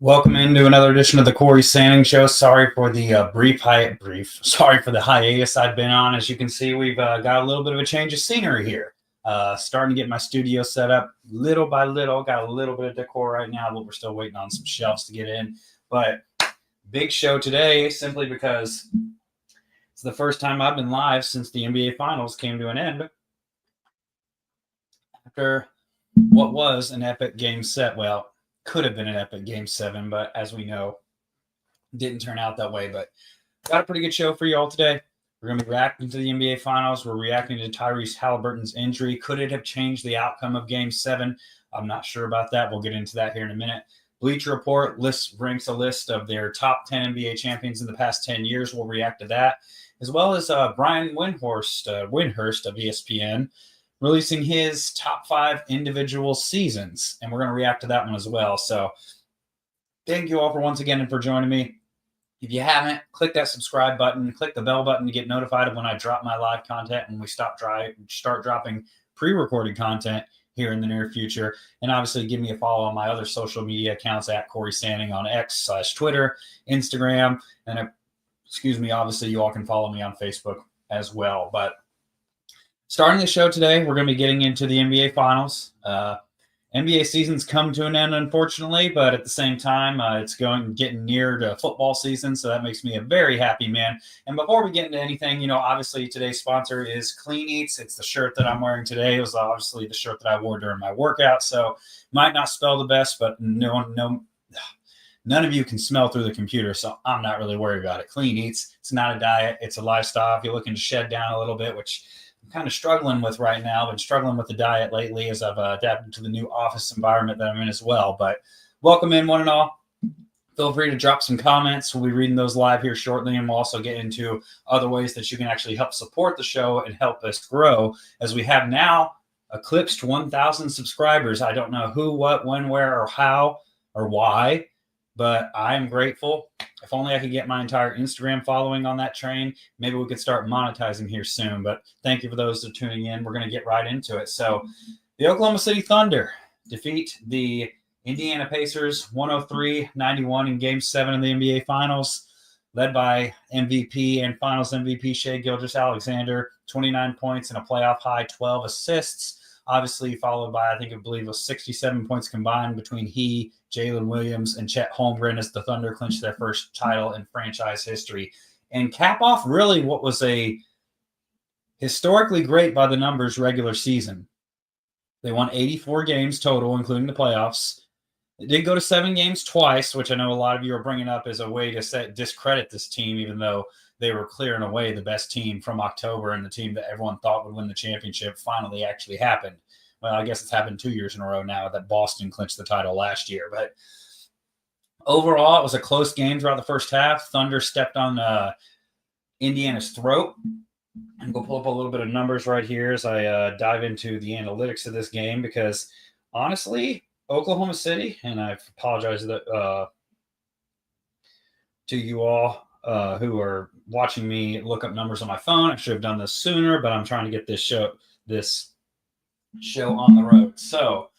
Welcome into another edition of the Cory Sanding Show. Sorry for the Sorry for the hiatus I've been on. As you can see, we've got a little bit of a change of scenery here. Starting to get my studio set up little by little. Got a little bit of decor right now, but we're still waiting on some shelves to get in. But big show today, simply because it's the first time I've been live since the NBA Finals came to an end. After what was an epic game set. Well, could have been an epic game 7, but as we know, didn't turn out that way. But got a pretty good show for you all today. We're going to be reacting to the NBA Finals. We're reacting to Tyrese Halliburton's injury. Could it have changed the outcome of Game 7? I'm not sure about that. We'll get into that here in a minute. Bleacher Report ranks a list of their top 10 NBA champions in the past 10 years. We'll react to that, as well as Brian Windhorst of ESPN, releasing his top 5 individual seasons, and we're going to react to that one as well. So thank you all for once again and for joining me. If you haven't, click that subscribe button, click the bell button to get notified of when I drop my live content and we start dropping pre-recorded content here in the near future. And obviously give me a follow on my other social media accounts at Cory Sanding on X/Twitter, Instagram, and obviously you all can follow me on Facebook as well. But starting the show today, we're going to be getting into the NBA Finals. NBA season's come to an end, unfortunately, but at the same time, it's getting near to football season, so that makes me a very happy man. And before we get into anything, obviously today's sponsor is Clean Eats. It's the shirt that I'm wearing today. It was obviously the shirt that I wore during my workout, so might not spell the best, but none of you can smell through the computer, so I'm not really worried about it. Clean Eats, it's not a diet, it's a lifestyle. If you're looking to shed down a little bit, which I'm kind of struggling with right now. Been struggling with the diet lately as I've adapted to the new office environment that I'm in as well. But welcome in, one and all. Feel free to drop some comments. We'll be reading those live here shortly, and we'll also get into other ways that you can actually help support the show and help us grow, as we have now eclipsed 1,000 subscribers. I don't know who, what, when, where, or how, or why, but I am grateful. If only I could get my entire Instagram following on that train, maybe we could start monetizing here soon. But thank you for those that are tuning in. We're going to get right into it. So the Oklahoma City Thunder defeat the Indiana Pacers 103-91 in Game 7 of the NBA Finals, led by MVP and Finals MVP Shai Gilgeous-Alexander, 29 points and a playoff high 12 assists. Obviously followed by, I believe it was 67 points combined between he, Jalen Williams, and Chet Holmgren, as the Thunder clinched their first title in franchise history. And cap off really what was a historically great by the numbers regular season. They won 84 games total, including the playoffs. They did go to 7 games twice, which I know a lot of you are bringing up as a way to discredit this team, even though they were clearing away the best team from October, and the team that everyone thought would win the championship finally actually happened. Well, I guess it's happened 2 years in a row now that Boston clinched the title last year. But overall, it was a close game throughout the first half. Thunder stepped on Indiana's throat. And we'll pull up a little bit of numbers right here as I dive into the analytics of this game, because honestly, Oklahoma City, and I apologize to you all who are watching me look up numbers on my phone. I should have done this sooner, but I'm trying to get this show on the road. So,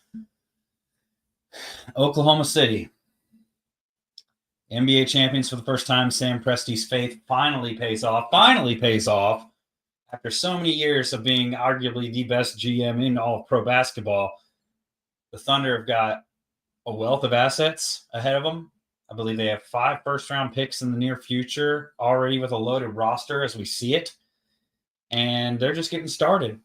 Oklahoma City, NBA champions for the first time. Sam Presti's faith finally pays off. After so many years of being arguably the best GM in all of pro basketball, the Thunder have got a wealth of assets ahead of them. I believe they have 5 first-round picks in the near future, already with a loaded roster as we see it. And they're just getting started.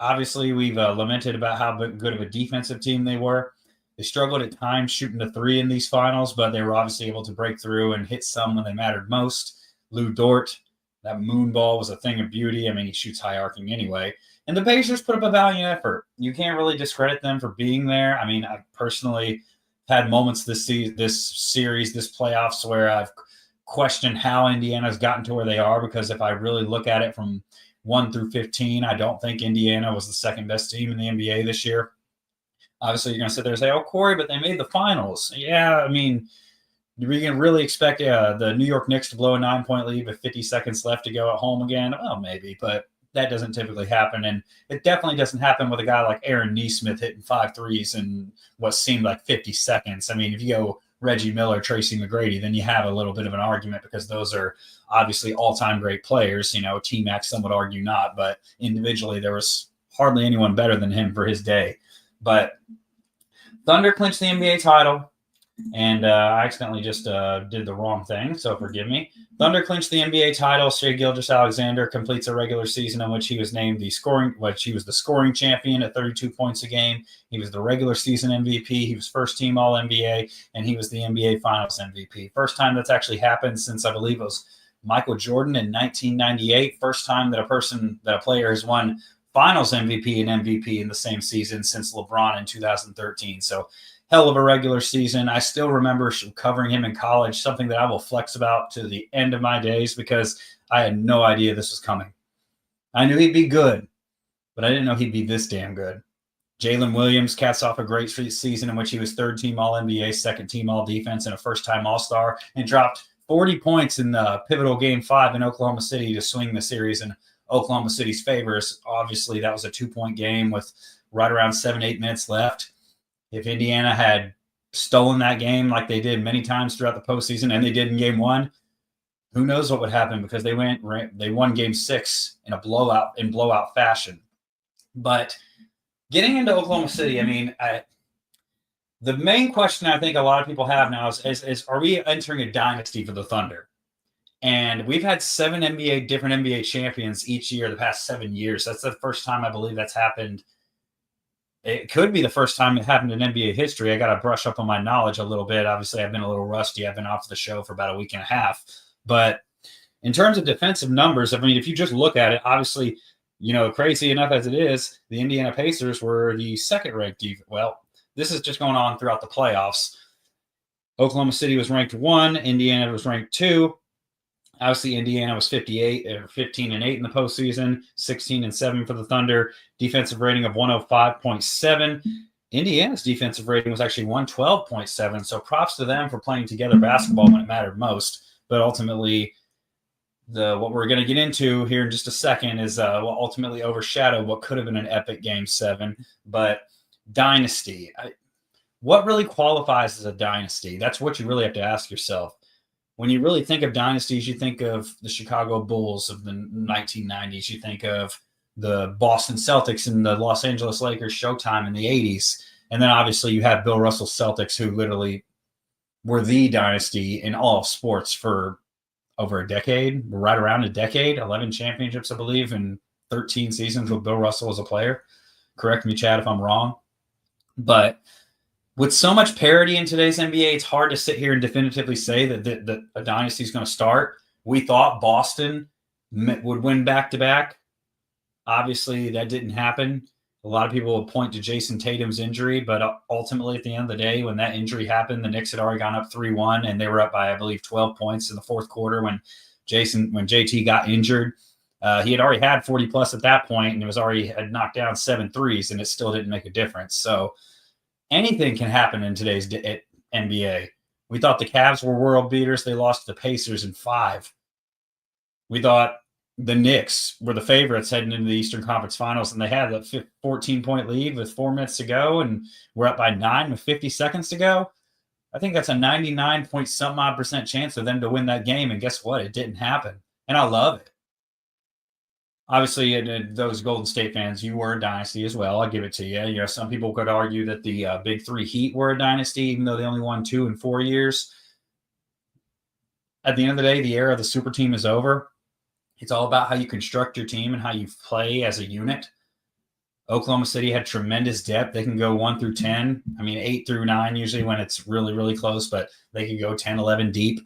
Obviously, we've lamented about how good of a defensive team they were. They struggled at times shooting the 3 in these finals, but they were obviously able to break through and hit some when they mattered most. Lou Dort, that moon ball was a thing of beauty. I mean, he shoots high arcing anyway. And the Pacers put up a valiant effort. You can't really discredit them for being there. I mean, I personally had moments this series, this playoffs, where I've questioned how Indiana's gotten to where they are, because if I really look at it from 1 through 15, I don't think Indiana was the second best team in the NBA this year. Obviously, you're going to sit there and say, oh, Cory, but they made the finals. Yeah, I mean, we can really expect the New York Knicks to blow a 9-point lead with 50 seconds left to go at home again. Well, maybe, but that doesn't typically happen. And it definitely doesn't happen with a guy like Aaron Nesmith hitting 5 threes in what seemed like 50 seconds. I mean, if you go Reggie Miller, Tracy McGrady, then you have a little bit of an argument because those are obviously all-time great players. T-Mac, some would argue not, but individually there was hardly anyone better than him for his day. But Thunder clinched the NBA title. And I accidentally just did the wrong thing, so forgive me. Thunder clinched the NBA title. Shai Gilgeous-Alexander completes a regular season in which he was named the scoring champion at 32 points a game. He was the regular season MVP. He was first team All NBA, and he was the NBA Finals MVP. First time that's actually happened since I believe it was Michael Jordan in 1998. First time that a player has won Finals MVP and MVP in the same season since LeBron in 2013. So hell of a regular season. I still remember covering him in college, something that I will flex about to the end of my days because I had no idea this was coming. I knew he'd be good, but I didn't know he'd be this damn good. Jalen Williams caps off a great season in which he was third team All-NBA, second team All-Defense, and a first-time All-Star, and dropped 40 points in the pivotal Game 5 in Oklahoma City to swing the series in Oklahoma City's favor. Obviously, that was a 2-point game with right around 7-8 minutes left. If Indiana had stolen that game like they did many times throughout the postseason, and they did in Game 1, who knows what would happen because they won Game 6 in blowout fashion. But getting into Oklahoma City, the main question I think a lot of people have now is are we entering a dynasty for the Thunder? And we've had different NBA champions each year the past 7 years. That's the first time I believe that's happened. It could be the first time it happened in NBA history. I got to brush up on my knowledge a little bit. Obviously, I've been a little rusty. I've been off the show for about a week and a half. But in terms of defensive numbers, if you just look at it, obviously, crazy enough as it is, the Indiana Pacers were the second-ranked defense. Well, this is just going on throughout the playoffs. Oklahoma City was ranked 1. Indiana was ranked 2. Obviously, Indiana was 15-8 in the postseason, 16-7 for the Thunder. Defensive rating of 105.7. Indiana's defensive rating was actually 112.7. So props to them for playing together basketball when it mattered most. But ultimately, what we're going to get into here in just a second is what ultimately overshadowed what could have been an epic Game 7. But dynasty. What really qualifies as a dynasty? That's what you really have to ask yourself. When you really think of dynasties, you think of the Chicago Bulls of the 1990s. You think of the Boston Celtics and the Los Angeles Lakers Showtime in the 80s. And then obviously you have Bill Russell's Celtics, who literally were the dynasty in all of sports for over a decade, right around a decade, 11 championships, I believe, and 13 seasons with Bill Russell as a player. Correct me, Chad, if I'm wrong. But with so much parity in today's NBA, it's hard to sit here and definitively say that a dynasty is going to start. We thought Boston would win back-to-back. Obviously, that didn't happen. A lot of people will point to Jason Tatum's injury, but ultimately, at the end of the day, when that injury happened, the Knicks had already gone up 3-1, and they were up by, I believe, 12 points in the fourth quarter when JT got injured. He had already had 40-plus at that point, and had knocked down 7 threes, and it still didn't make a difference. So anything can happen in today's NBA. We thought the Cavs were world beaters. They lost to the Pacers in 5. We thought the Knicks were the favorites heading into the Eastern Conference Finals, and they had a 14-point lead with 4 minutes to go, and we're up by 9 with 50 seconds to go. I think that's a 99-point-some-odd% chance of them to win that game, and guess what? It didn't happen, and I love it. Obviously, those Golden State fans, you were a dynasty as well. I'll give it to you. Some people could argue that the Big Three Heat were a dynasty, even though they only won 2 in 4 years. At the end of the day, the era of the super team is over. It's all about how you construct your team and how you play as a unit. Oklahoma City had tremendous depth. They can go 1 through 10. 8 through 9 usually when it's really, really close, but they can go 10, 11 deep.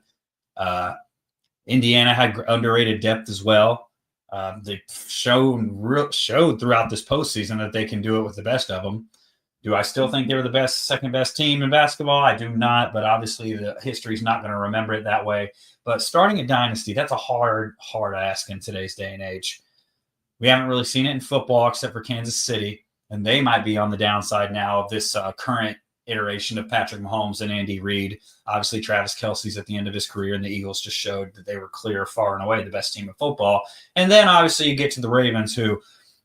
Indiana had underrated depth as well. They showed throughout this postseason that they can do it with the best of them. Do I still think they were the second best team in basketball? I do not, but obviously the history's not going to remember it that way. But starting a dynasty, that's a hard ask in today's day and age. We haven't really seen it in football except for Kansas City, and they might be on the downside now of this current iteration of Patrick Mahomes and Andy Reid. Obviously, Travis Kelce's at the end of his career, and the Eagles just showed that they were clear, far and away the best team in football. And then, obviously, you get to the Ravens, who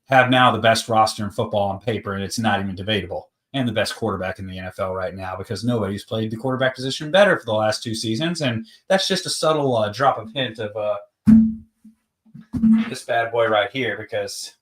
have now the best roster in football on paper, and it's not even debatable. and the best quarterback in the NFL right now, because nobody's played the quarterback position better for the last 2 seasons. And that's just a subtle drop of hint of this bad boy right here, because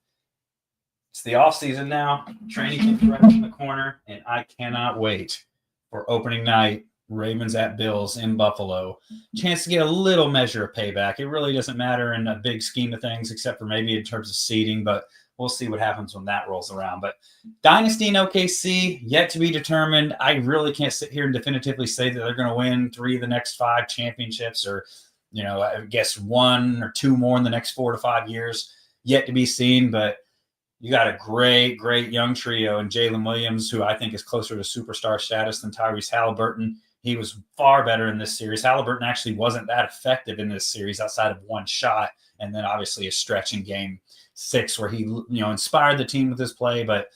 it's the offseason now. Training camp's right in the corner, and I cannot wait for opening night. Ravens at Bills in Buffalo. Chance to get a little measure of payback. It really doesn't matter in a big scheme of things, except for maybe in terms of seeding, but we'll see what happens when that rolls around. But dynasty in OKC, yet to be determined. I really can't sit here and definitively say that they're going to win 3 of the next 5 championships, or, I guess 1 or 2 more in the next 4 to 5 years. Yet to be seen, but you got a great, great young trio in Jalen Williams, who I think is closer to superstar status than Tyrese Halliburton. He was far better in this series. Halliburton actually wasn't that effective in this series outside of 1 shot, and then obviously a stretch in game 6 where he, inspired the team with his play, but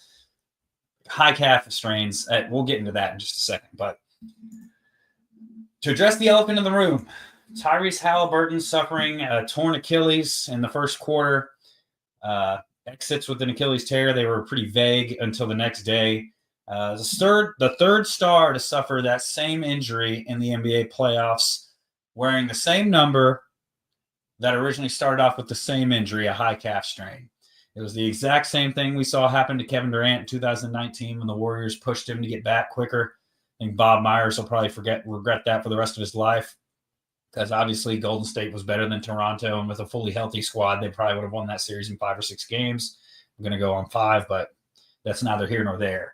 high calf strains. We'll get into that in just a second. But to address the elephant in the room, Tyrese Halliburton suffering a torn Achilles in the first quarter. Exits with an Achilles tear. They were pretty vague until the next day. The third star to suffer that same injury in the NBA playoffs, wearing the same number that originally started off with the same injury, a high calf strain. It was the exact same thing we saw happen to Kevin Durant in 2019 when the Warriors pushed him to get back quicker. I think Bob Myers will probably regret that for the rest of his life, because obviously Golden State was better than Toronto, and with a fully healthy squad, they probably would have won that series in 5 or 6 games. I'm going to go on 5, but that's neither here nor there.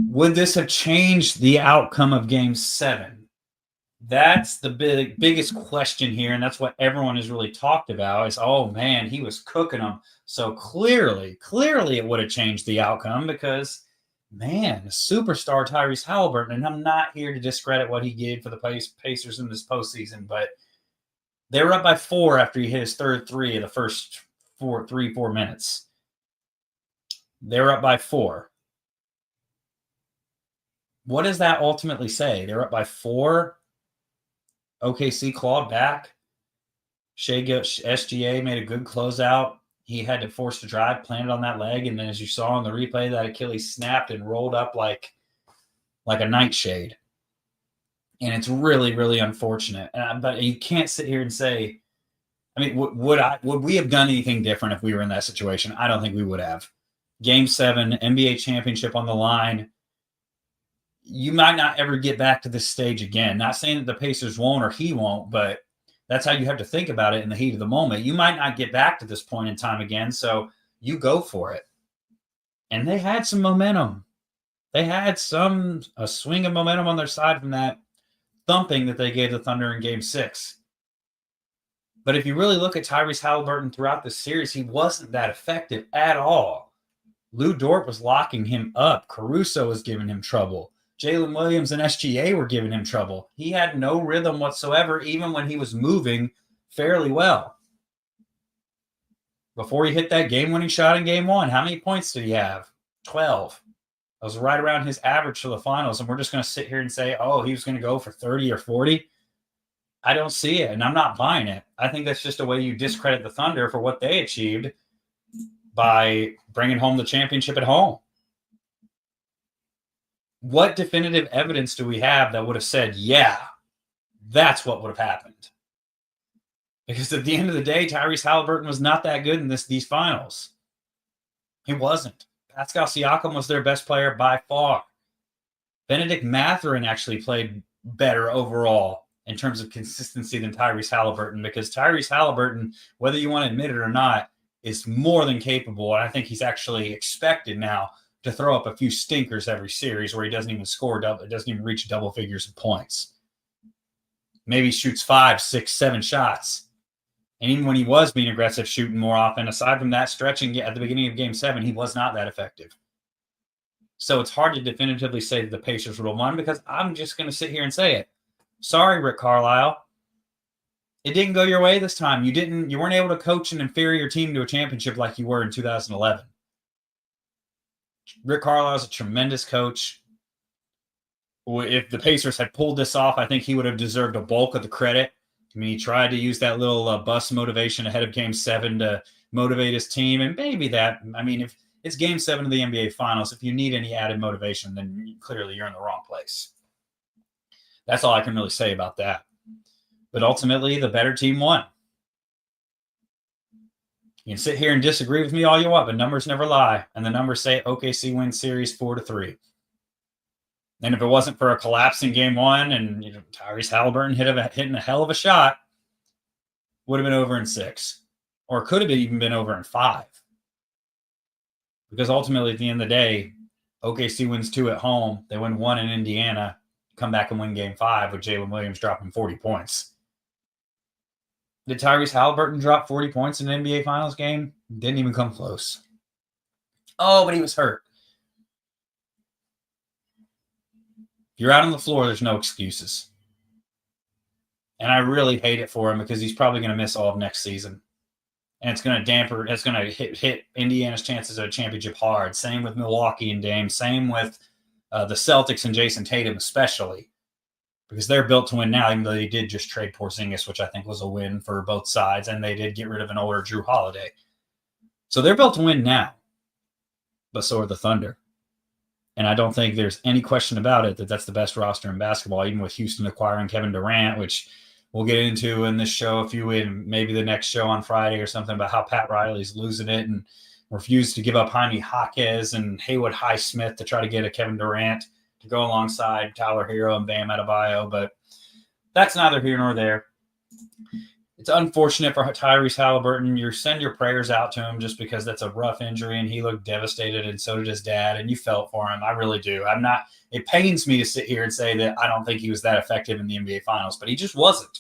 Would this have changed the outcome of Game 7? That's the biggest question here, and that's what everyone has really talked about is, oh, man, he was cooking them. So clearly it would have changed the outcome because, man, superstar Tyrese Halliburton, and I'm not here to discredit what he did for the Pacers in this postseason, but they were up by 4 after he hit his third 3 in the first 4 minutes. They were up by 4. What does that ultimately say? They're up by 4. OKC clawed back. SGA made a good closeout. He had to force the drive, planted on that leg, and then as you saw in the replay, that Achilles snapped and rolled up like a nightshade. And it's really, really unfortunate. But you can't sit here and say, I mean, would we have done anything different if we were in that situation? I don't think we would have. Game 7, NBA championship on the line. You might not ever get back to this stage again. Not saying that the Pacers won't or he won't, but that's how you have to think about it in the heat of the moment. You might not get back to this point in time again, so you go for it. And they had some momentum. They had a swing of momentum on their side from that thumping that they gave the Thunder in Game 6. But if you really look at Tyrese Halliburton throughout this series, he wasn't that effective at all. Lou Dort was locking him up. Caruso was giving him trouble. Jalen Williams and SGA were giving him trouble. He had no rhythm whatsoever, even when he was moving fairly well. Before he hit that game-winning shot in Game 1, how many points did he have? 12. That was right around his average for the finals, and we're just going to sit here and say, oh, he was going to go for 30 or 40? I don't see it, and I'm not buying it. I think that's just a way you discredit the Thunder for what they achieved by bringing home the championship at home. What definitive evidence do we have that would have said, yeah, that's what would have happened? Because at the end of the day, Tyrese Halliburton was not that good in these finals. He wasn't. Pascal Siakam was their best player by far. Benedict Mathurin actually played better overall in terms of consistency than Tyrese Halliburton, because Tyrese Halliburton, whether you want to admit it or not, is more than capable. And I think he's actually expected now to throw up a few stinkers every series where he doesn't even doesn't even reach double figures of points. Maybe shoots 5, 6, 7 shots. And even when he was being aggressive, shooting more often, aside from that stretching at the beginning of Game 7, he was not that effective. So it's hard to definitively say that the Pacers would have won, because I'm just going to sit here and say it. Sorry, Rick Carlisle. It didn't go your way this time. You weren't able to coach an inferior team to a championship like you were in 2011. Rick Carlisle is a tremendous coach. If the Pacers had pulled this off, I think he would have deserved a bulk of the credit. I mean, he tried to use that little bus motivation ahead of Game 7 to motivate his team, and maybe that. I mean, It's Game 7 of the NBA Finals. If you need any added motivation, then clearly you're in the wrong place. That's all I can really say about that. But ultimately, the better team won. You can sit here and disagree with me all you want, but numbers never lie. And the numbers say OKC wins series 4-3. And if it wasn't for a collapse in Game 1 and Tyrese Halliburton hitting a hell of a shot, would have been over in 6. Or could have even been over in 5. Because ultimately, at the end of the day, OKC wins 2 at home. They win 1 in Indiana, come back and win Game 5 with Jalen Williams dropping 40 points. Did Tyrese Halliburton drop 40 points in an NBA Finals game? Didn't even come close. Oh, but he was hurt. If you're out on the floor, there's no excuses. And I really hate it for him because he's probably going to miss all of next season. And it's going to hit Indiana's chances of a championship hard. Same with Milwaukee and Dame. Same with the Celtics and Jason Tatum especially. Because they're built to win now, even though they did just trade Porzingis, which I think was a win for both sides. And they did get rid of an older Drew Holiday. So they're built to win now. But so are the Thunder. And I don't think there's any question about it that that's the best roster in basketball, even with Houston acquiring Kevin Durant, which we'll get into in this show maybe the next show on Friday or something about how Pat Riley's losing it and refused to give up Jaime Jaquez and Haywood Highsmith to try to get a Kevin Durant to go alongside Tyler Hero and Bam Adebayo. But that's neither here nor there. It's unfortunate for Tyrese Halliburton. You send your prayers out to him just because that's a rough injury and he looked devastated and so did his dad and you felt for him. I really do. It pains me to sit here and say that I don't think he was that effective in the NBA Finals, but he just wasn't.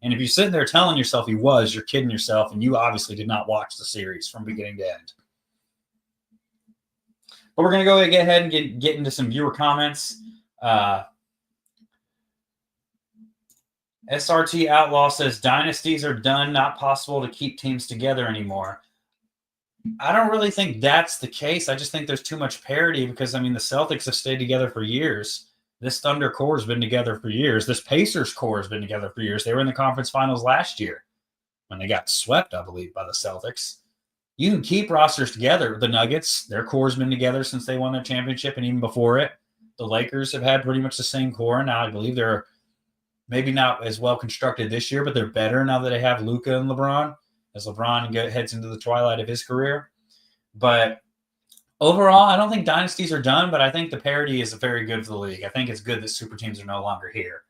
And if you're sitting there telling yourself he was, you're kidding yourself and you obviously did not watch the series from beginning to end. But we're going to go ahead and get into some viewer comments. SRT Outlaw says, dynasties are done, not possible to keep teams together anymore. I don't really think that's the case. I just think there's too much parity because, the Celtics have stayed together for years. This Thunder core has been together for years. This Pacers core has been together for years. They were in the conference finals last year when they got swept, I believe, by the Celtics. You can keep rosters together. The Nuggets, their core has been together since they won their championship and even before it. The Lakers have had pretty much the same core. Now I believe they're maybe not as well constructed this year, but they're better now that they have Luka and LeBron, as LeBron heads into the twilight of his career. But overall, I don't think dynasties are done, but I think the parity is very good for the league. I think it's good that super teams are no longer here.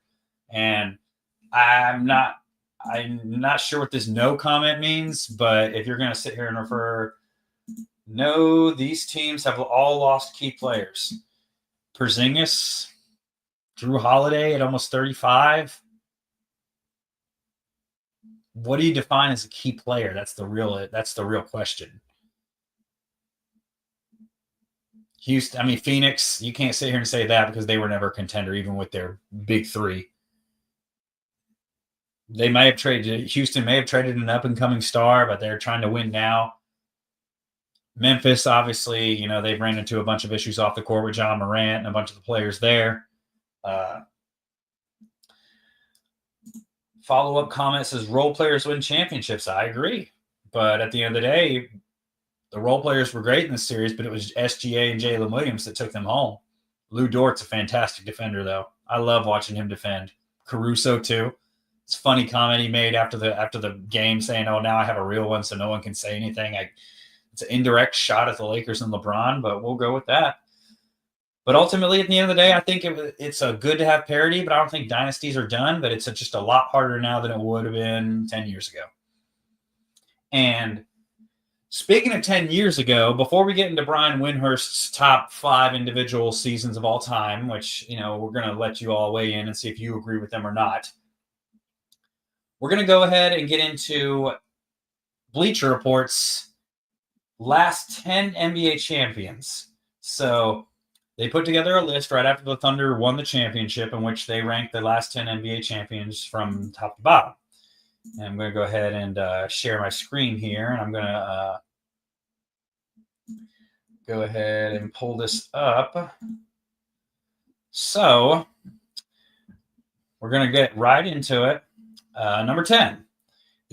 And I'm not sure what this no comment means, but if you're going to sit here and refer, no, these teams have all lost key players. Porzingis, Drew Holiday at almost 35. What do you define as a key player? That's the real question. Houston, Phoenix, you can't sit here and say that because they were never a contender, even with their big three. Houston may have traded an up-and-coming star, but they're trying to win now. Memphis, obviously, they've ran into a bunch of issues off the court with John Morant and a bunch of the players there. Follow-up comment says, role players win championships. I agree. But at the end of the day, the role players were great in this series, but it was SGA and Jalen Williams that took them home. Lou Dort's a fantastic defender, though. I love watching him defend. Caruso, too. It's a funny comment he made after the game saying, oh, now I have a real one, so no one can say anything. It's an indirect shot at the Lakers and LeBron, but we'll go with that. But ultimately, at the end of the day, I think it's good to have parity, but I don't think dynasties are done, but it's just a lot harder now than it would have been 10 years ago. And speaking of 10 years ago, before we get into Brian Windhorst's top 5 individual seasons of all time, which, we're going to let you all weigh in and see if you agree with them or not, we're going to go ahead and get into Bleacher Report's last 10 NBA champions. So they put together a list right after the Thunder won the championship in which they ranked the last 10 NBA champions from top to bottom. And I'm going to go ahead and share my screen here, and I'm going to go ahead and pull this up. So we're going to get right into it. Number 10,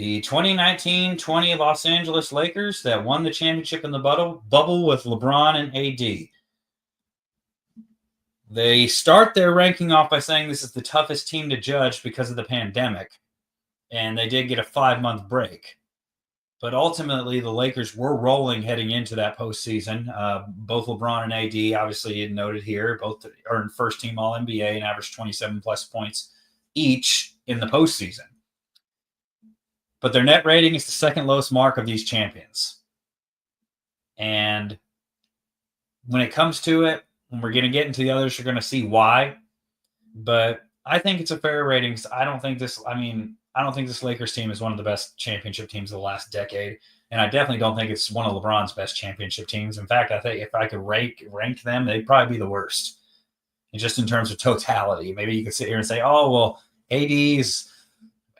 The 2019-20 Los Angeles Lakers that won the championship in the bubble with LeBron and AD. They start their ranking off by saying this is the toughest team to judge because of the pandemic, and they did get a 5-month break. But ultimately, the Lakers were rolling heading into that postseason. Both LeBron and AD, obviously noted here, both earned first-team All-NBA and averaged 27-plus points each in the postseason. But their net rating is the second lowest mark of these champions. And when it comes to it, when we're going to get into the others, you're going to see why. But I think it's a fair rating. I don't think this Lakers team is one of the best championship teams of the last decade. And I definitely don't think it's one of LeBron's best championship teams. In fact, I think if I could rank them, they'd probably be the worst. And just in terms of totality. Maybe you could sit here and say, oh, well, AD's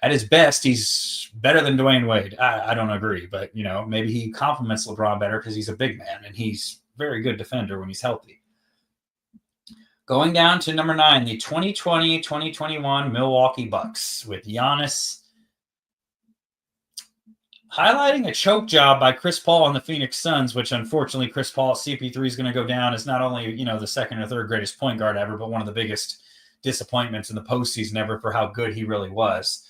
at his best, he's better than Dwayne Wade. I don't agree. But, maybe he complements LeBron better because he's a big man and he's a very good defender when he's healthy. Going down to number 9, the 2020-2021 Milwaukee Bucks with Giannis highlighting a choke job by Chris Paul on the Phoenix Suns, which unfortunately Chris Paul, CP3 is going to go down as not only, the second or third greatest point guard ever, but one of the biggest disappointments in the postseason ever for how good he really was.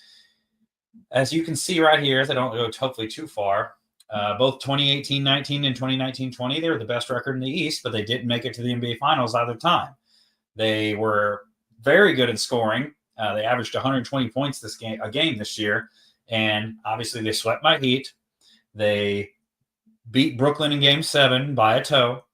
As you can see right here, they don't go hopefully too far. Both 2018-19 and 2019-20, they were the best record in the East, but they didn't make it to the NBA Finals either time. They were very good at scoring. They averaged 120 points a game this year, and obviously they swept my Heat. They beat Brooklyn in Game 7 by a toe.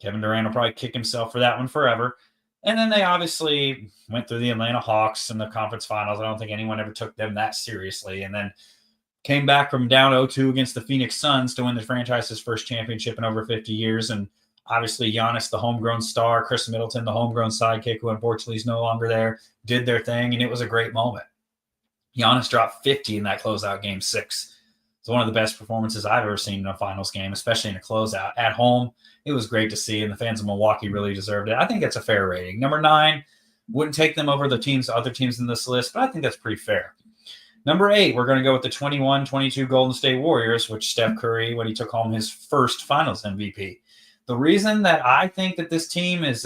Kevin Durant will probably kick himself for that one forever. And then they obviously went through the Atlanta Hawks in the conference finals. I don't think anyone ever took them that seriously. And then came back from down 0-2 against the Phoenix Suns to win the franchise's first championship in over 50 years. And obviously Giannis, the homegrown star, Chris Middleton, the homegrown sidekick, who unfortunately is no longer there, did their thing, and it was a great moment. Giannis dropped 50 in that closeout Game 6. It's one of the best performances I've ever seen in a finals game, especially in a closeout. At home, it was great to see, and the fans of Milwaukee really deserved it. I think that's a fair rating. Number 9, wouldn't take them over the other teams in this list, but I think that's pretty fair. Number 8, we're going to go with the 21-22 Golden State Warriors, which Steph Curry, when he took home his first finals MVP. The reason that I think that this team is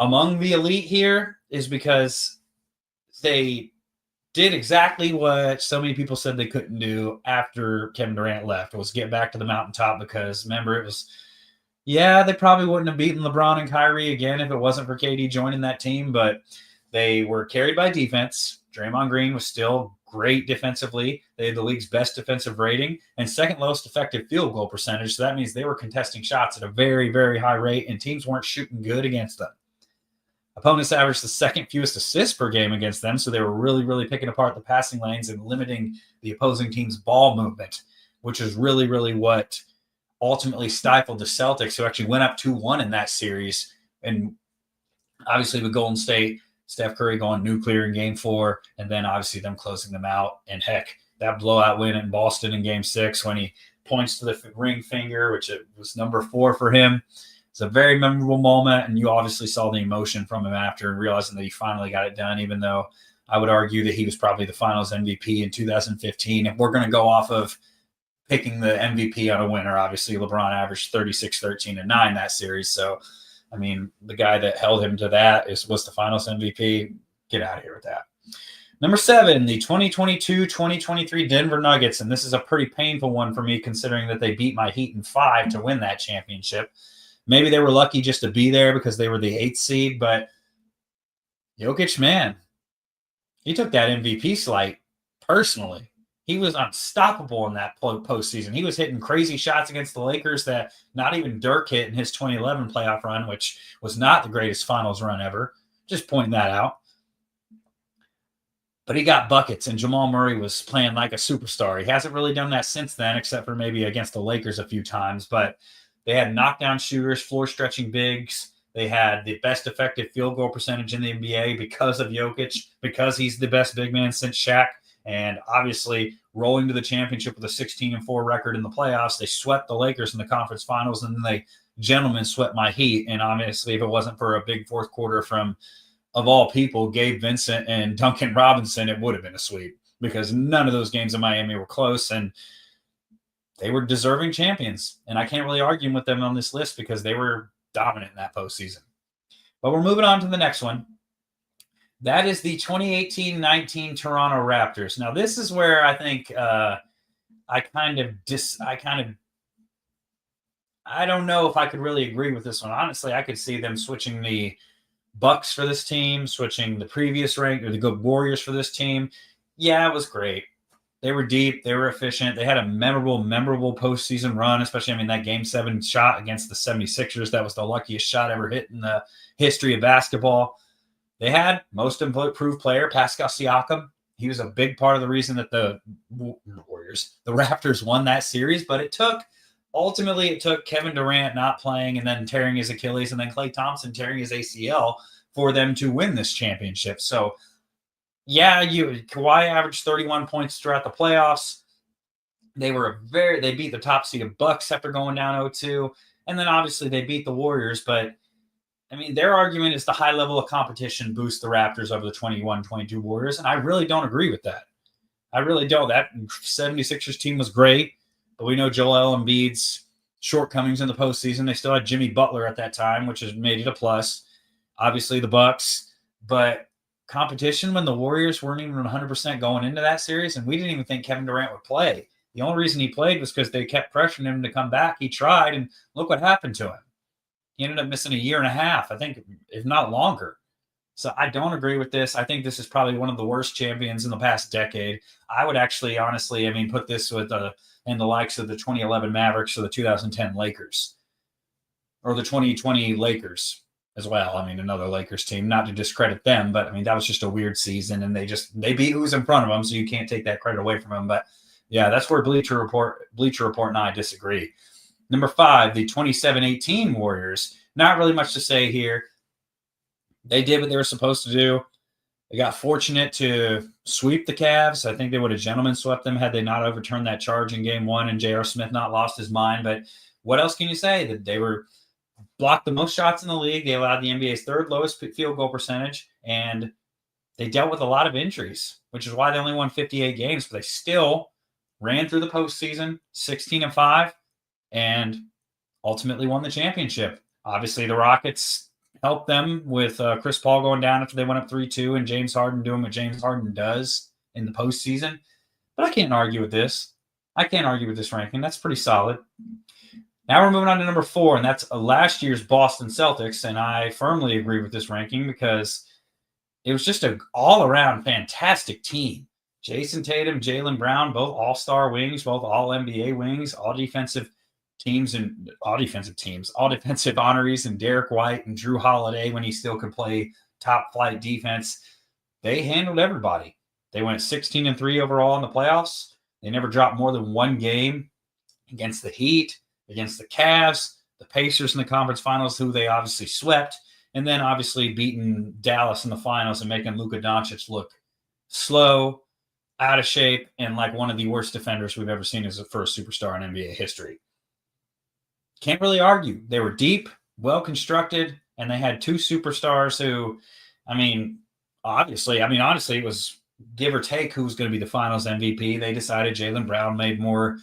among the elite here is because they did exactly what so many people said they couldn't do after Kevin Durant left, was get back to the mountaintop, because remember, it was, they probably wouldn't have beaten LeBron and Kyrie again if it wasn't for KD joining that team, but they were carried by defense. Draymond Green was still great defensively. They had the league's best defensive rating and second lowest effective field goal percentage. So that means they were contesting shots at a very, very high rate, and teams weren't shooting good against them. Opponents averaged the second fewest assists per game against them, so they were really, really picking apart the passing lanes and limiting the opposing team's ball movement, which is really, really what ultimately stifled the Celtics, who actually went up 2-1 in that series. And obviously with Golden State, Steph Curry going nuclear in Game 4, and then obviously them closing them out. And heck, that blowout win in Boston in Game 6 when he points to the ring finger, which it was number 4 for him. It's a very memorable moment, and you obviously saw the emotion from him after and realizing that he finally got it done, even though I would argue that he was probably the finals MVP in 2015. If we're going to go off of picking the MVP on a winner, obviously LeBron averaged 36, 13, and 9 that series. So, I mean, the guy that held him to that was the finals MVP. Get out of here with that. Number 7, the 2022-2023 Denver Nuggets, and this is a pretty painful one for me considering that they beat my Heat in 5 to win that championship. Maybe they were lucky just to be there because they were the 8th seed, but Jokic, man, he took that MVP slate personally. He was unstoppable in that postseason. He was hitting crazy shots against the Lakers that not even Dirk hit in his 2011 playoff run, which was not the greatest finals run ever. Just pointing that out. But he got buckets, and Jamal Murray was playing like a superstar. He hasn't really done that since then, except for maybe against the Lakers a few times, but they had knockdown shooters, floor-stretching bigs. They had the best effective field goal percentage in the NBA because of Jokic, because he's the best big man since Shaq. And obviously, rolling to the championship with a 16-4 record in the playoffs, they swept the Lakers in the conference finals, and then they gentlemen swept my Heat. And obviously, if it wasn't for a big fourth quarter from, of all people, Gabe Vincent and Duncan Robinson, it would have been a sweep. because none of those games in Miami were close, and they were deserving champions. And I can't really argue with them on this list because they were dominant in that postseason. But we're moving on to the next one. That is the 2018-19 Toronto Raptors. Now, this is where I think I don't know if I could really agree with this one. Honestly, I could see them switching the Bucks for this team, switching the previous rank or the good Warriors for this team. Yeah, it was great. They were deep. They were efficient. They had a memorable postseason run, especially, that Game 7 shot against the 76ers. That was the luckiest shot ever hit in the history of basketball. They had most improved player, Pascal Siakam. He was a big part of the reason that the Raptors won that series, but it took Kevin Durant not playing and then tearing his Achilles and then Klay Thompson tearing his ACL for them to win this championship. So, yeah, Kawhi averaged 31 points throughout the playoffs. They beat the top seeded Bucks after going down 0-2. And then obviously they beat the Warriors, but their argument is the high level of competition boosts the Raptors over the 21-22 Warriors, and I really don't agree with that. I really don't. That 76ers team was great, but we know Joel Embiid's shortcomings in the postseason. They still had Jimmy Butler at that time, which has made it a plus. Obviously the Bucks, but competition when the Warriors weren't even 100% going into that series, and we didn't even think Kevin Durant would play. The only reason he played was because they kept pressuring him to come back. He tried, and look what happened to him. He ended up missing a year and a half, I think, if not longer. So I don't agree with this. I think this is probably one of the worst champions in the past decade. I would actually, honestly, put this with in the likes of the 2011 Mavericks or the 2010 Lakers or the 2020 Lakers as well. Another Lakers team, not to discredit them, but that was just a weird season, and they beat who's in front of them, so you can't take that credit away from them. But yeah, that's where Bleacher Report and I disagree. Number 5, the 27-18 Warriors. Not really much to say here. They did what they were supposed to do. They got fortunate to sweep the Cavs. I think they would have gentlemen swept them had they not overturned that charge in Game 1 and J.R. Smith not lost his mind. But what else can you say? That they were blocked the most shots in the league. They allowed the NBA's third lowest field goal percentage, and they dealt with a lot of injuries, which is why they only won 58 games. But they still ran through the postseason, 16-5. And ultimately won the championship. Obviously, the Rockets helped them with Chris Paul going down after they went up 3-2 and James Harden doing what James Harden does in the postseason. But I can't argue with this. I can't argue with this ranking. That's pretty solid. Now we're moving on to number 4, and that's last year's Boston Celtics. And I firmly agree with this ranking because it was just an all-around fantastic team. Jason Tatum, Jaylen Brown, both all-star wings, both all-NBA wings, all defensive honorees, and Derek White and Drew Holiday when he still could play top-flight defense. They handled everybody. They went 16-3 overall in the playoffs. They never dropped more than one game against the Heat, against the Cavs, the Pacers in the conference finals, who they obviously swept, and then obviously beating Dallas in the finals and making Luka Doncic look slow, out of shape, and like one of the worst defenders we've ever seen as a first superstar in NBA history. Can't really argue. They were deep, well-constructed, and they had 2 superstars who, honestly, it was give or take who was going to be the finals MVP. They decided Jaylen Brown made more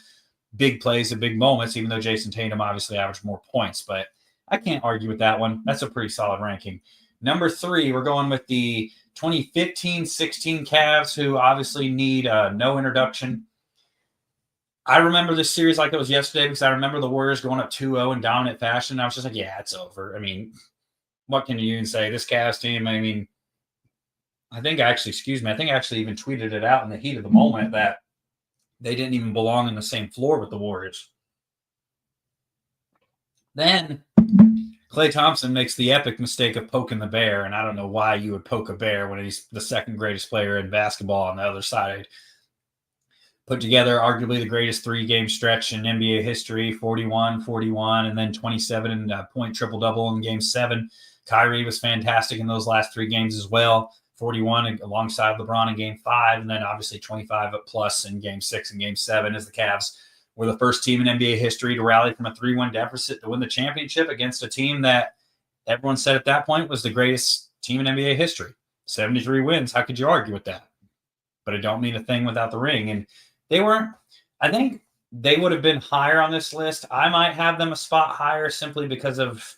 big plays at big moments, even though Jason Tatum obviously averaged more points. But I can't argue with that one. That's a pretty solid ranking. Number 3, we're going with the 2015-16 Cavs, who obviously need no introduction. I remember this series like it was yesterday because I remember the Warriors going up 2-0 in dominant fashion. I was just like, yeah, it's over. What can you even say? This Cavs team, I think I actually even tweeted it out in the heat of the moment that they didn't even belong on the same floor with the Warriors. Then Klay Thompson makes the epic mistake of poking the bear, and I don't know why you would poke a bear when he's the second greatest player in basketball on the other side. Put together arguably the greatest 3-game stretch in NBA history, 41, and then 27 point triple-double in Game 7. Kyrie was fantastic in those last 3 games as well, 41 alongside LeBron in Game 5, and then obviously 25 plus in Game 6 and Game 7 as the Cavs were the first team in NBA history to rally from a 3-1 deficit to win the championship against a team that everyone said at that point was the greatest team in NBA history. 73 wins. How could you argue with that? but it don't mean a thing without the ring. And they weren't, I think they would have been higher on this list. I might have them a spot higher simply because of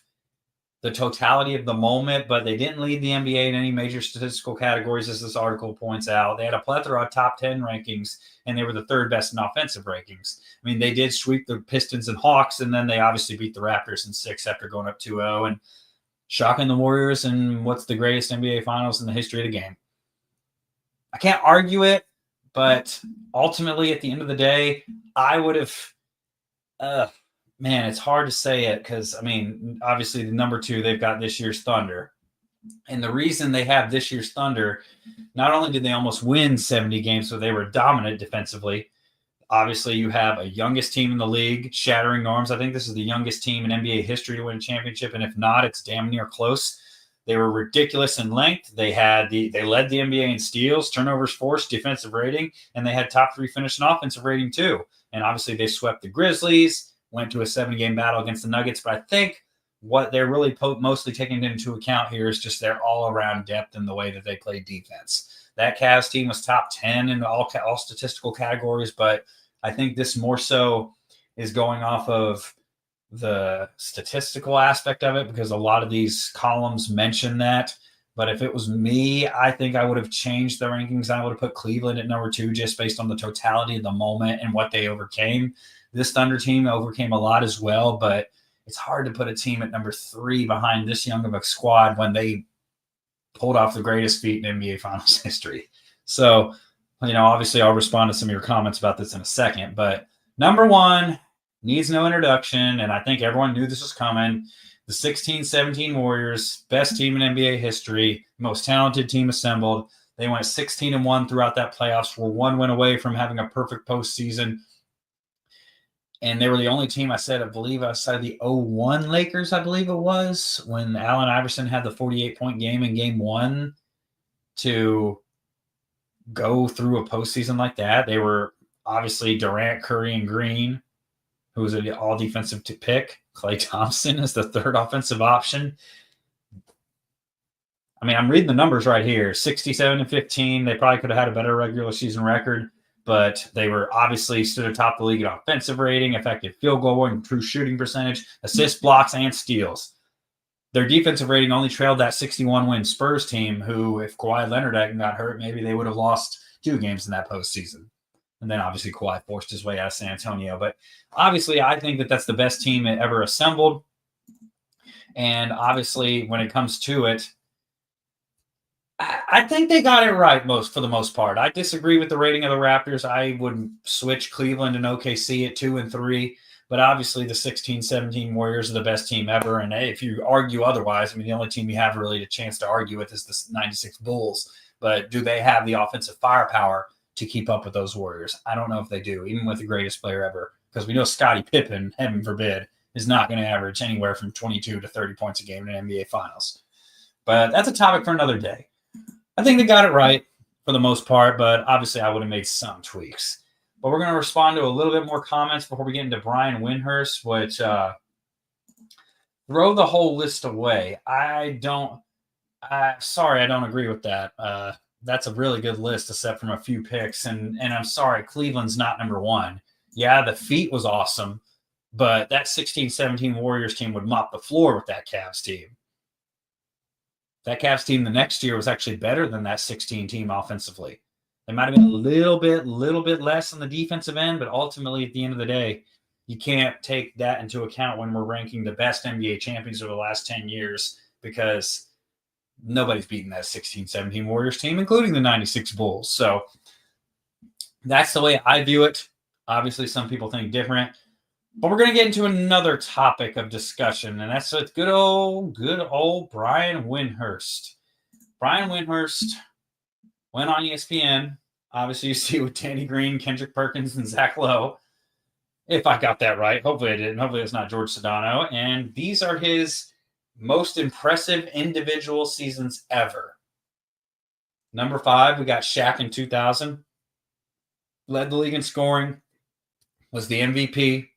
the totality of the moment, but they didn't lead the NBA in any major statistical categories, as this article points out. They had a plethora of top 10 rankings, and they were the third best in offensive rankings. I mean, they did sweep the Pistons and Hawks, and then they obviously beat the Raptors in 6 after going up 2-0 and shocking the Warriors in what's the greatest NBA Finals in the history of the game. I can't argue it, but ultimately, at the end of the day, I would have man, it's hard to say it because, I mean, obviously the number 2, they've got this year's Thunder. And the reason they have this year's Thunder, not only did they almost win 70 games, so they were dominant defensively. Obviously, you have a youngest team in the league, shattering norms. I think this is the youngest team in NBA history to win a championship. And if not, it's damn near close. They were ridiculous in length. They led the NBA in steals, turnovers forced, defensive rating, and they had top 3 finish in offensive rating too. And obviously, they swept the Grizzlies, went to a 7-game battle against the Nuggets. But I think what they're really mostly taking into account here is just their all-around depth in the way that they play defense. That Cavs team was top 10 in all statistical categories, but I think this more so is going off of the statistical aspect of it because a lot of these columns mention that. But if it was me, I think I would have changed the rankings. I would have put Cleveland at number 2 just based on the totality of the moment and what they overcame. This Thunder team overcame a lot as well, but it's hard to put a team at number 3 behind this young of a squad when they pulled off the greatest feat in NBA Finals history. So, obviously I'll respond to some of your comments about this in a second, but number 1 needs no introduction, and I think everyone knew this was coming. The 16-17 Warriors, best team in NBA history, most talented team assembled. They went 16-1 throughout that playoffs, were 1 win away from having a perfect postseason. And they were the only team outside of the 01 Lakers, I believe it was, when Allen Iverson had the 48-point game in game 1 to go through a postseason like that. They were obviously Durant, Curry, and Green, who was an all-defensive pick. Klay Thompson is the third offensive option. I mean, I'm reading the numbers right here. 67-15. They probably could have had a better regular season record, but they were obviously stood atop the league in offensive rating, effective field goal and true shooting percentage, assists, blocks, and steals. Their defensive rating only trailed that 61-win Spurs team, who, if Kawhi Leonard hadn't got hurt, maybe they would have lost 2 games in that postseason. And then obviously Kawhi forced his way out of San Antonio. But obviously I think that that's the best team ever assembled. And obviously when it comes to it, I think they got it right for the most part. I disagree with the rating of the Raptors. I would switch Cleveland and OKC at 2 and 3. But obviously the 16-17 Warriors are the best team ever. And if you argue otherwise, I mean, the only team you have really a chance to argue with is the 96 Bulls. But do they have the offensive firepower to keep up with those Warriors? I don't know if they do, even with the greatest player ever. Because we know Scottie Pippen, heaven forbid, is not going to average anywhere from 22 to 30 points a game in an NBA Finals. But that's a topic for another day. I think they got it right for the most part, but obviously I would have made some tweaks. But we're going to respond to a little bit more comments before we get into Brian Windhorst, which throw the whole list away. Sorry, I don't agree with that. That's a really good list except from a few picks. And I'm sorry, Cleveland's not number 1. Yeah, the feat was awesome, but that 16-17 Warriors team would mop the floor with that Cavs team. That Cavs team the next year was actually better than that 16 team offensively. They might have been a little bit less on the defensive end, but ultimately at the end of the day, you can't take that into account when we're ranking the best NBA champions over the last 10 years because nobody's beaten that 16-17 Warriors team, including the 96 Bulls. So that's the way I view it. Obviously, some people think different. But we're going to get into another topic of discussion, and that's with good old Brian Windhorst. Brian Windhorst went on ESPN. Obviously, you see with Danny Green, Kendrick Perkins, and Zach Lowe. If I got that right. Hopefully I didn't. Hopefully it's not George Sedano. And these are his most impressive individual seasons ever. Number 5, we got Shaq in 2000. Led the league in scoring. Was the MVP.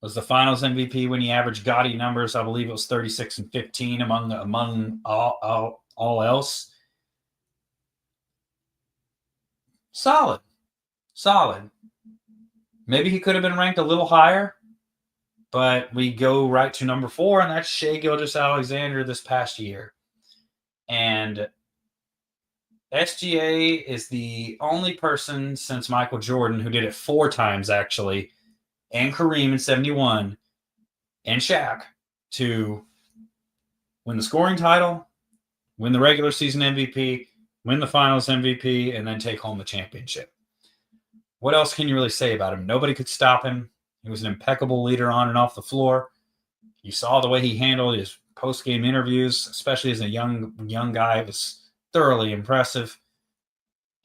Was the finals MVP when he averaged gaudy numbers. I believe it was 36 and 15 among all else. Solid. Maybe he could have been ranked a little higher, but we go right to number 4, and that's Shai Gilgeous-Alexander this past year. And SGA is the only person since Michael Jordan who did it 4 times, actually, and Kareem in 71, and Shaq, to win the scoring title, win the regular season MVP, win the finals MVP, and then take home the championship. What else can you really say about him? Nobody could stop him. He was an impeccable leader on and off the floor. You saw the way he handled his post-game interviews, especially as a young guy. It was thoroughly impressive.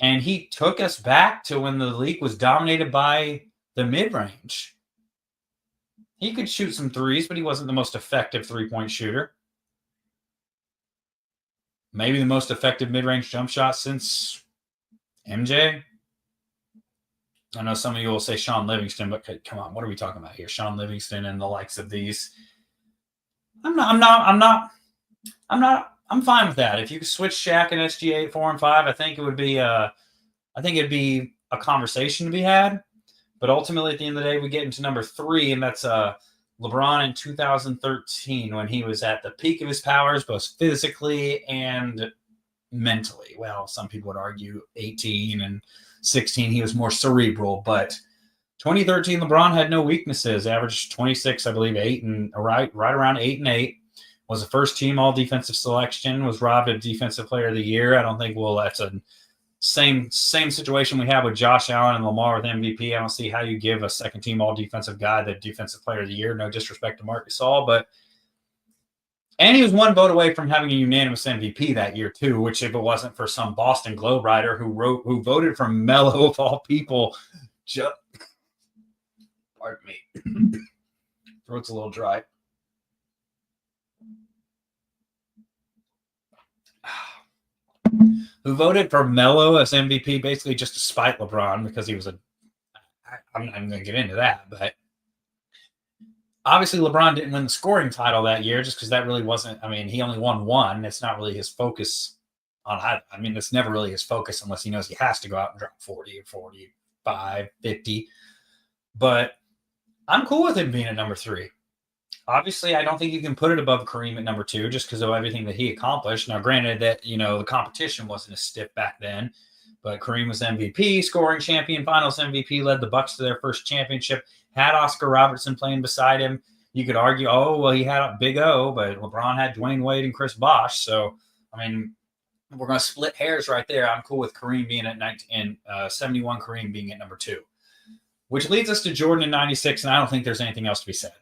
And he took us back to when the league was dominated by the mid-range. He could shoot some threes, but he wasn't the most effective three-point shooter. Maybe the most effective mid-range jump shot since MJ. I know some of you will say Sean Livingston, but come on, what are we talking about here? Sean Livingston and the likes of these. I'm fine with that. If you could switch Shaq and SGA at 4 and 5, I think it'd be a conversation to be had. But ultimately, at the end of the day, we get into number 3, and that's LeBron in 2013, when he was at the peak of his powers, both physically and mentally. Well, some people would argue 18 and 16, he was more cerebral, but 2013, LeBron had no weaknesses. Averaged 26, I believe, right around 8 and 8. Was a first team all defensive selection. Was robbed of Defensive Player of the Year. I don't think that's a same situation we have with Josh Allen and Lamar with MVP. I don't see how you give a second team all defensive guy the Defensive Player of the Year. No disrespect to Marc Gasol, and he was 1 vote away from having a unanimous MVP that year too, which if it wasn't for some Boston Globe writer who voted for Melo of all people, pardon me, throat's a little dry. Who voted for Melo as MVP basically just to spite LeBron because he was I'm not even going to get into that, but obviously, LeBron didn't win the scoring title that year just because that really wasn't. I mean, he only won 1. It's not really his focus it's never really his focus unless he knows he has to go out and drop 40 or 45, 50. But I'm cool with him being at number 3. Obviously, I don't think you can put it above Kareem at number 2 just because of everything that he accomplished. Now, granted that, the competition wasn't as stiff back then, but Kareem was MVP, scoring champion, finals MVP, led the Bucks to their first championship, had Oscar Robertson playing beside him. You could argue, he had a Big O, but LeBron had Dwayne Wade and Chris Bosh. So, we're going to split hairs right there. I'm cool with Kareem being at 71, Kareem being at number 2. Which leads us to Jordan in 96, and I don't think there's anything else to be said.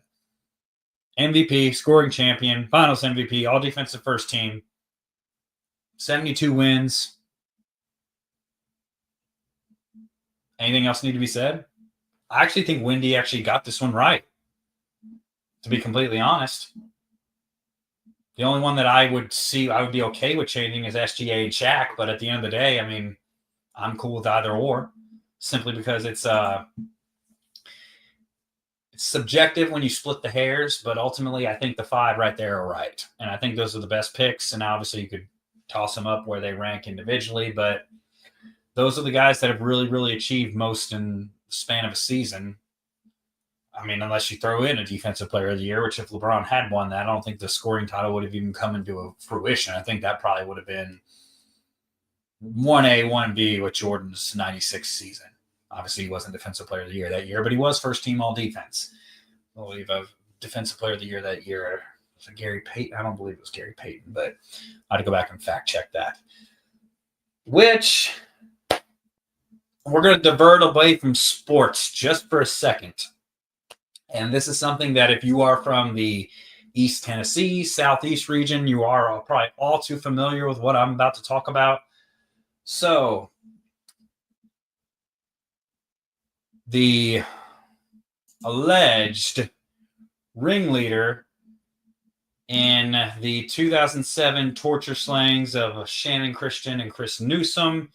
MVP, scoring champion, finals MVP, all defensive first team, 72 wins. Anything else need to be said? I actually think Wendy actually got this one right, to be completely honest. The only one that I would be okay with changing is SGA and Shaq, but at the end of the day, I'm cool with either or, simply because it's subjective when you split the hairs, but ultimately I think the 5 right there are right. And I think those are the best picks, and obviously you could toss them up where they rank individually, but those are the guys that have really, really achieved most in the span of a season. Unless you throw in a Defensive Player of the Year, which if LeBron had won that, I don't think the scoring title would have even come into fruition. I think that probably would have been 1A, 1B with Jordan's 96 season. Obviously, he wasn't Defensive Player of the Year that year, but he was first team all defense. I believe Defensive Player of the Year that year was it Gary Payton. I don't believe it was Gary Payton, but I had to go back and fact check that. Which we're going to divert away from sports just for a second. And this is something that if you are from the East Tennessee, Southeast region, you are probably all too familiar with what I'm about to talk about. So, the alleged ringleader in the 2007 torture slayings of Shannon Christian and Chris Newsom,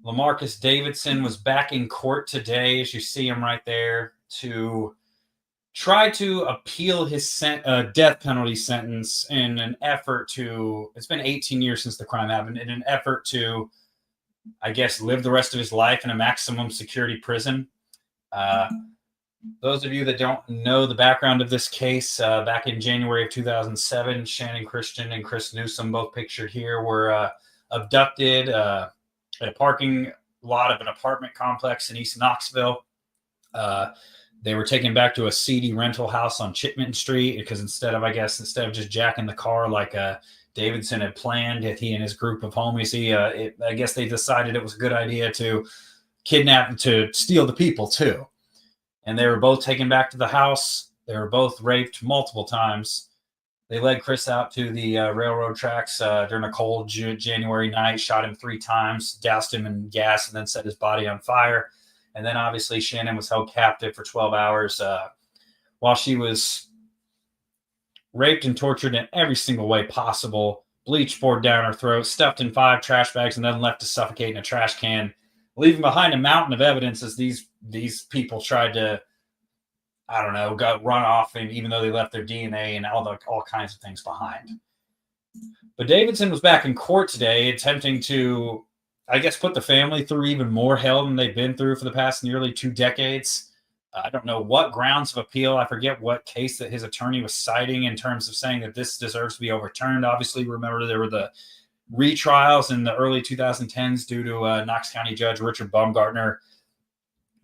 LaMarcus Davidson, was back in court today, as you see him right there, to try to appeal his death penalty sentence in an effort to, it's been 18 years since the crime happened, in an effort to I guess, live the rest of his life in a maximum security prison. Those of you that don't know the background of this case, back in January of 2007, Shannon Christian and Chris Newsom, both pictured here, were abducted at a parking lot of an apartment complex in East Knoxville. They were taken back to a seedy rental house on Chipman Street because instead of just jacking the car like Davidson had planned, he and his group of homies, I guess they decided it was a good idea to kidnap and to steal the people too. And they were both taken back to the house. They were both raped multiple times. They led Chris out to the railroad tracks during a cold January night, shot him 3 times, doused him in gas, and then set his body on fire. And then obviously Shannon was held captive for 12 hours while she was raped and tortured in every single way possible. Bleach poured down her throat, stuffed in 5 trash bags, and then left to suffocate in a trash can, leaving behind a mountain of evidence as these people tried to, I don't know, run off, and even though they left their DNA and all kinds of things behind. But Davidson was back in court today attempting to, I guess, put the family through even more hell than they've been through for the past nearly 2 decades. I don't know what grounds of appeal. I forget what case that his attorney was citing in terms of saying that this deserves to be overturned. Obviously, remember there were the retrials in the early 2010s due to Knox County Judge Richard Baumgartner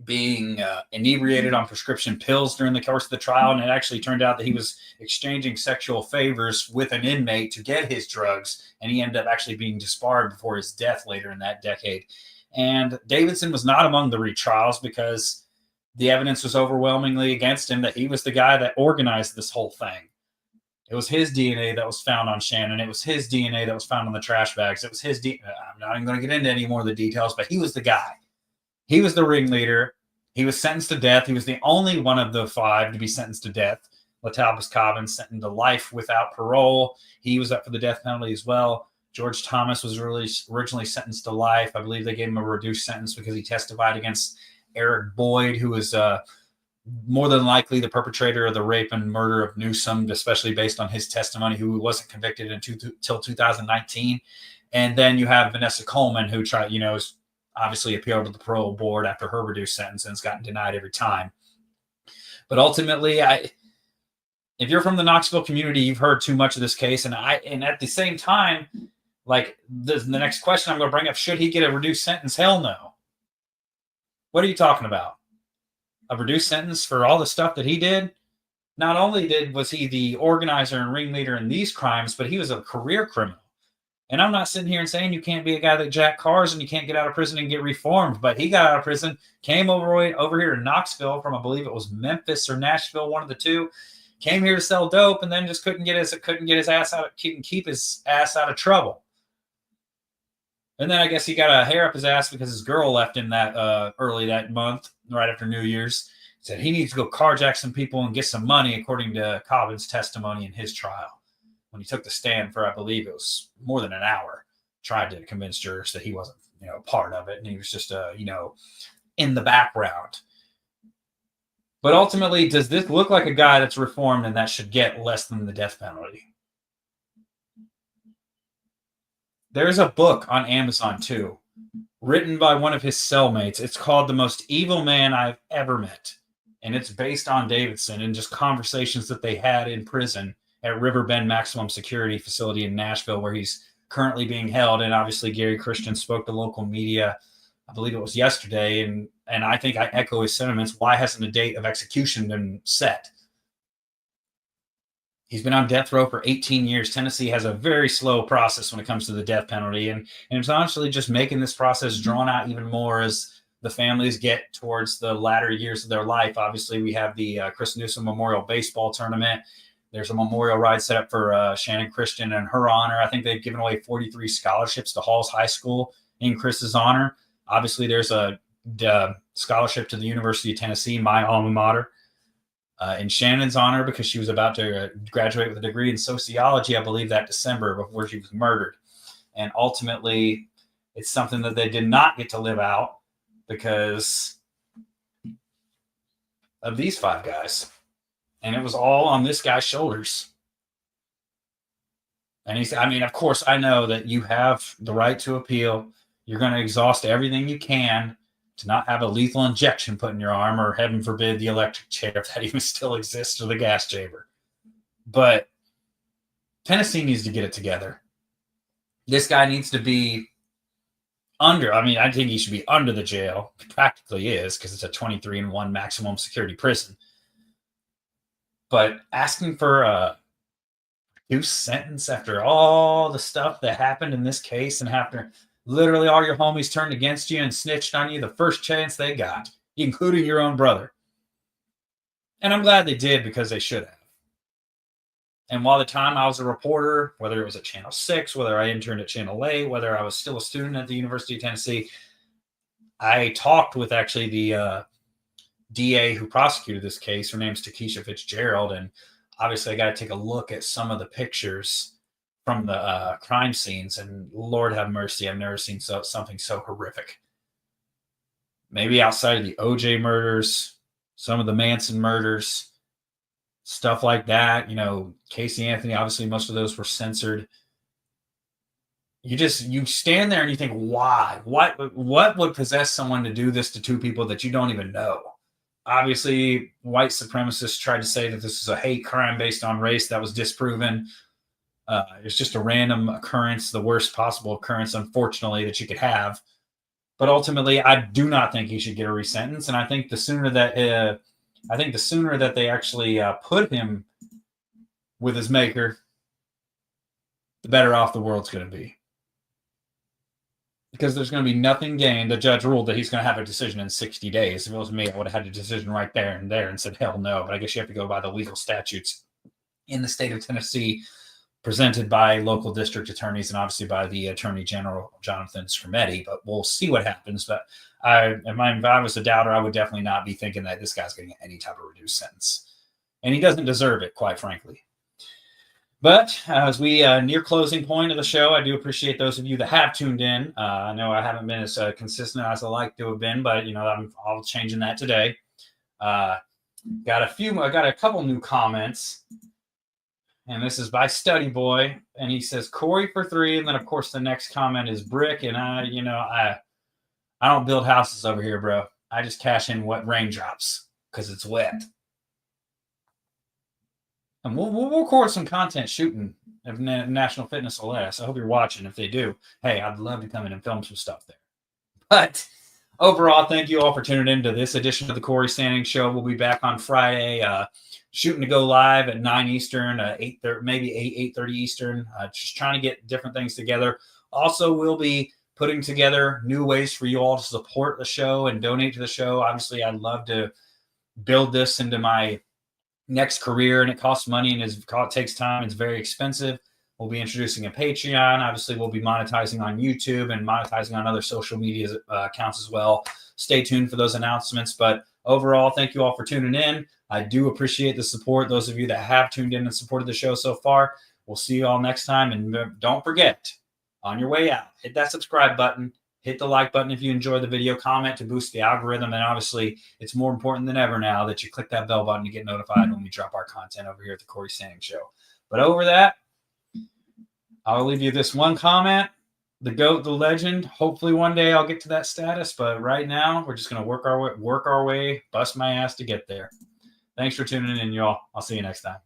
being inebriated on prescription pills during the course of the trial. And it actually turned out that he was exchanging sexual favors with an inmate to get his drugs. And he ended up actually being disbarred before his death later in that decade. And Davidson was not among the retrials because the evidence was overwhelmingly against him, that he was the guy that organized this whole thing. It was his DNA that was found on Shannon. It was his DNA that was found on the trash bags. It was his DNA. I'm not even going to get into any more of the details, but he was the guy. He was the ringleader. He was sentenced to death. He was the only one of the 5 to be sentenced to death. LaTalbus Cobbins sentenced to life without parole. He was up for the death penalty as well. George Thomas was originally sentenced to life. I believe they gave him a reduced sentence because he testified against Eric Boyd, who was more than likely the perpetrator of the rape and murder of Newsom, especially based on his testimony, who wasn't convicted until 2019. And then you have Vanessa Coleman, who obviously appealed to the parole board after her reduced sentence and has gotten denied every time. But ultimately, if you're from the Knoxville community, you've heard too much of this case. And at the same time, like the next question I'm going to bring up, should he get a reduced sentence? Hell no. What are you talking about? A reduced sentence for all the stuff that he did? Not only was he the organizer and ringleader in these crimes, but he was a career criminal. And I'm not sitting here and saying you can't be a guy that jacked cars and you can't get out of prison and get reformed, but he got out of prison, came over here to Knoxville from, I believe it was Memphis or Nashville, one of the two, came here to sell dope, and then just couldn't keep his ass out of trouble. And then I guess he got a hair up his ass because his girl left him that early that month, right after New Year's. He said he needs to go carjack some people and get some money, according to Cobbins' testimony in his trial. When he took the stand for, I believe it was more than an hour, tried to convince jurors that he wasn't, part of it. And he was just, in the background. But ultimately, does this look like a guy that's reformed and that should get less than the death penalty? There's a book on Amazon too, written by one of his cellmates. It's called The Most Evil Man I've Ever Met. And it's based on Davidson and just conversations that they had in prison at Riverbend Maximum Security Facility in Nashville, where he's currently being held. And obviously Gary Christian spoke to local media, I believe it was yesterday, and I think I echo his sentiments. Why hasn't a date of execution been set? He's been on death row for 18 years. Tennessee has a very slow process when it comes to the death penalty, and it's honestly just making this process drawn out even more as the families get towards the latter years of their life. Obviously, we have the Chris Newsom Memorial Baseball Tournament. There's a memorial ride set up for Shannon Christian in her honor. I think they've given away 43 scholarships to Halls High School in Chris's honor. Obviously, there's a scholarship to the University of Tennessee, my alma mater, in Shannon's honor, because she was about to graduate with a degree in sociology, I believe, that December before she was murdered. And ultimately, it's something that they did not get to live out because of these 5 guys. And it was all on this guy's shoulders. And of course, I know that you have the right to appeal. You're going to exhaust everything you can to not have a lethal injection put in your arm, or heaven forbid, the electric chair, if that even still exists, or the gas chamber. But Tennessee needs to get it together. This guy needs to be under. I mean, I think he should be under the jail. He practically is, because it's a 23-1 maximum security prison. But asking for a reduced sentence after all the stuff that happened in this case, and after literally all your homies turned against you and snitched on you the first chance they got, including your own brother. And I'm glad they did, because they should have. And while the time I was a reporter, whether it was at Channel 6, whether I interned at Channel 8, whether I was still a student at the University of Tennessee, I talked with actually the DA who prosecuted this case. Her name's Takesha Fitzgerald. And obviously I got to take a look at some of the pictures from the crime scenes. And Lord have mercy, I've never seen something so horrific. Maybe outside of the OJ murders, some of the Manson murders, stuff like that, Casey Anthony, obviously most of those were censored. You stand there and you think, why? What would possess someone to do this to two people that you don't even know? Obviously, white supremacists tried to say that this is a hate crime based on race. That was disproven. It's just a random occurrence, the worst possible occurrence, unfortunately, that you could have. But ultimately, I do not think he should get a resentence. And I think the sooner that they actually put him with his maker, the better off the world's going to be. Because there's going to be nothing gained. The judge ruled that he's going to have a decision in 60 days. If it was me, I would have had a decision right there and said, hell no. But I guess you have to go by the legal statutes in the state of Tennessee, presented by local district attorneys and obviously by the Attorney General, Jonathan Scrimetti. But we'll see what happens. But if I was a doubter, I would definitely not be thinking that this guy's going to get any type of reduced sentence. And he doesn't deserve it, quite frankly. But as we near closing point of the show, I do appreciate those of you that have tuned in. I know I haven't been as consistent as I like to have been, but I'm all changing that today. I got a couple new comments, and this is by Study Boy, and he says Cory for 3, and then of course the next comment is Brick, and I don't build houses over here, bro. I just cash in what raindrops because it's wet. And we'll record some content shooting if National Fitness will let us. I hope you're watching. If they do, hey, I'd love to come in and film some stuff there. But overall, thank you all for tuning in to this edition of the Cory Standing Show. We'll be back on Friday, shooting to go live at 9 Eastern, 8:30, maybe 8:30 Eastern. Just trying to get different things together. Also, we'll be putting together new ways for you all to support the show and donate to the show. Obviously, I'd love to build this into my next career, and it costs money and it takes time. It's very expensive. We'll be introducing a Patreon. Obviously, we'll be monetizing on YouTube and monetizing on other social media accounts as well. Stay tuned for those announcements. But overall, thank you all for tuning in. I do appreciate the support. Those of you that have tuned in and supported the show so far, we'll see you all next time. And don't forget, on your way out, hit that subscribe button. Hit the like button if you enjoy the video, comment to boost the algorithm. And obviously, it's more important than ever now that you click that bell button to get notified when we drop our content over here at the Cory Standing Show. But over that, I'll leave you this one comment. The GOAT, the legend. Hopefully one day I'll get to that status. But right now, we're just going to work our way, bust my ass to get there. Thanks for tuning in, y'all. I'll see you next time.